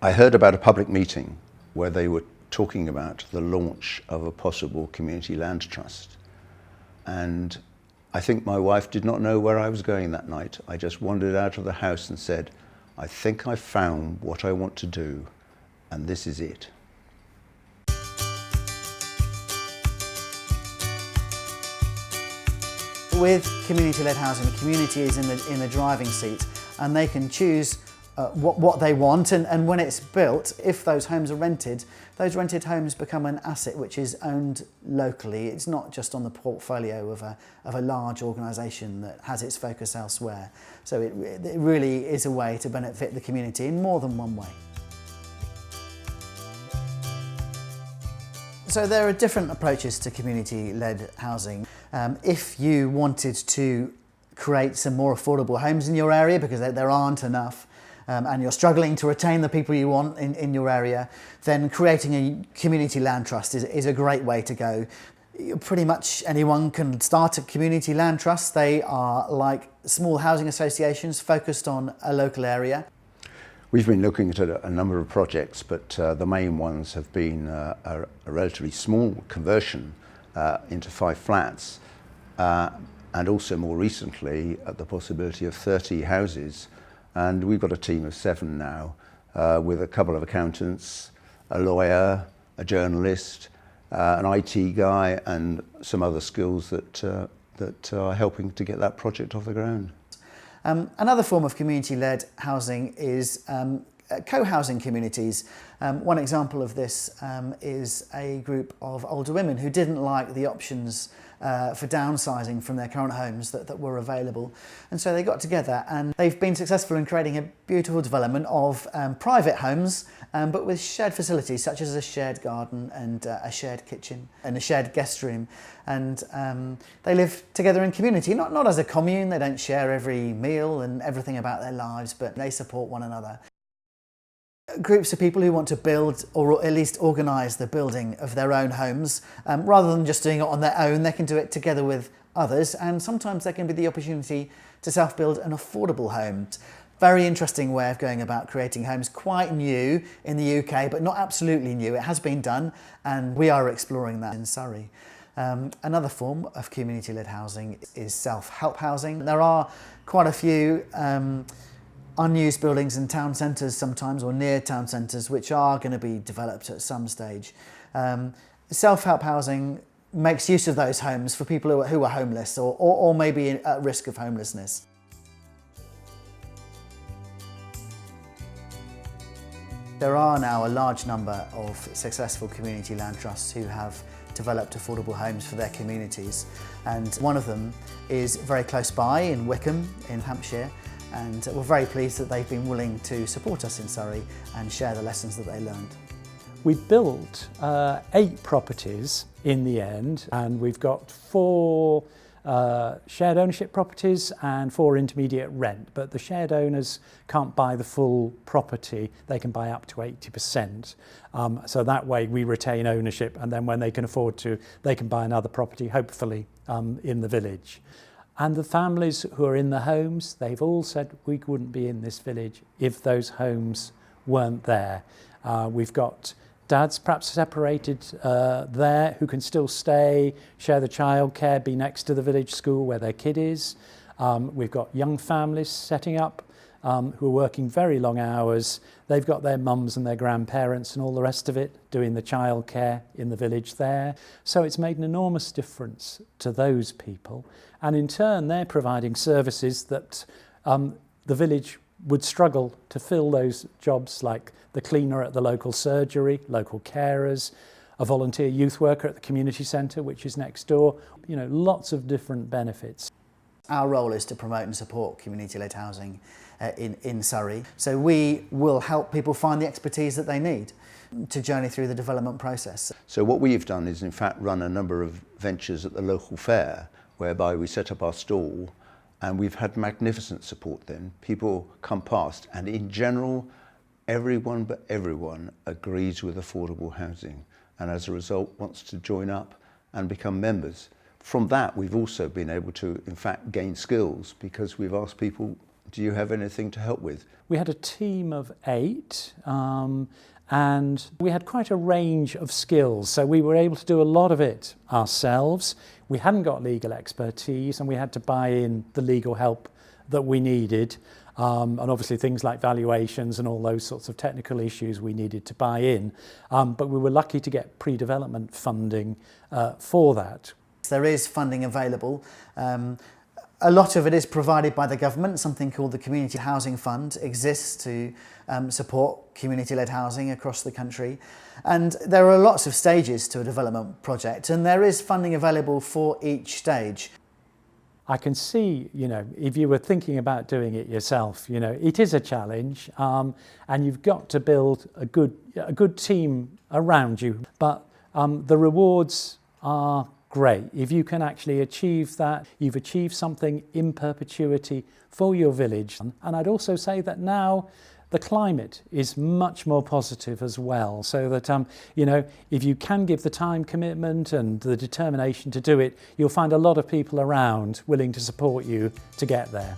I heard about a public meeting where they were talking about the launch of a possible community land trust. And I think my wife did not know where I was going that night. I just wandered out of the house and said, I think I've found what I want to do, and this is it. With community-led housing, the community is in the driving seat, and they can choose what they want, and when it's built, if those homes are rented, those rented homes become an asset which is owned locally. It's not just on the portfolio of a large organisation that has its focus elsewhere. So it really is a way to benefit the community in more than one way. So there are different approaches to community-led housing. If you wanted to create some more affordable homes in your area because there aren't enough, and you're struggling to retain the people you want in your area, then creating a community land trust is a great way to go. Pretty much anyone can start a community land trust. They are like small housing associations focused on a local area. We've been looking at a number of projects, but the main ones have been a relatively small conversion into 5 flats, and also more recently the possibility of 30 houses. And we've got a team of 7 now, with a couple of accountants, a lawyer, a journalist, an IT guy, and some other skills that are helping to get that project off the ground. Another form of community-led housing is co-housing communities. One example of this is a group of older women who didn't like the options for downsizing from their current homes that were available. And so they got together, and they've been successful in creating a beautiful development of private homes, but with shared facilities such as a shared garden and a shared kitchen and a shared guest room. And they live together in community, not as a commune. They don't share every meal and everything about their lives, but they support one another. Groups of people who want to build or at least organise the building of their own homes, rather than just doing it on their own, they can do it together with others, and sometimes there can be the opportunity to self-build an affordable home. Very interesting way of going about creating homes, quite new in the UK, but not absolutely new. It has been done, and we are exploring that in Surrey. Another form of community-led housing is self-help housing. There are quite a few unused buildings in town centres sometimes, or near town centres, which are going to be developed at some stage. Self-help housing makes use of those homes for people who are homeless or maybe at risk of homelessness. There are now a large number of successful community land trusts who have developed affordable homes for their communities, and one of them is very close by in Wycombe in Hampshire. And we're very pleased that they've been willing to support us in Surrey and share the lessons that they learned. We built 8 properties in the end, and we've got 4 shared ownership properties and 4 intermediate rent, but the shared owners can't buy the full property. They can buy up to 80%. So that way we retain ownership, and then when they can afford to, they can buy another property, hopefully in the village. And the families who are in the homes, they've all said we wouldn't be in this village if those homes weren't there. We've got dads perhaps separated there who can still stay, share the childcare, be next to the village school where their kid is. We've got young families setting up who are working very long hours. They've got their mums and their grandparents and all the rest of it doing the childcare in the village there. So it's made an enormous difference to those people. And in turn, they're providing services that the village would struggle to fill, those jobs like the cleaner at the local surgery, local carers, a volunteer youth worker at the community centre, which is next door. You know, lots of different benefits. Our role is to promote and support community-led housing in Surrey. So we will help people find the expertise that they need to journey through the development process. So what we've done is in fact run a number of ventures at the local fair, whereby we set up our stall, and we've had magnificent support then. People come past, and in general, everyone but everyone agrees with affordable housing, and as a result wants to join up and become members. From that, we've also been able to, in fact, gain skills, because we've asked people do you have anything to help with? We had a team of 8 and we had quite a range of skills, so we were able to do a lot of it ourselves. We hadn't got legal expertise and we had to buy in the legal help that we needed, and obviously things like valuations and all those sorts of technical issues we needed to buy in, but we were lucky to get pre-development funding for that. There is funding available. A lot of it is provided by the government. Something called the Community Housing Fund exists to support community-led housing across the country. And there are lots of stages to a development project, and there is funding available for each stage. I can see, if you were thinking about doing it yourself, it is a challenge, and you've got to build a good team around you. But the rewards are great. If you can actually achieve that, you've achieved something in perpetuity for your village. And I'd also say that now the climate is much more positive as well, so that if you can give the time commitment and the determination to do it, you'll find a lot of people around willing to support you to get there.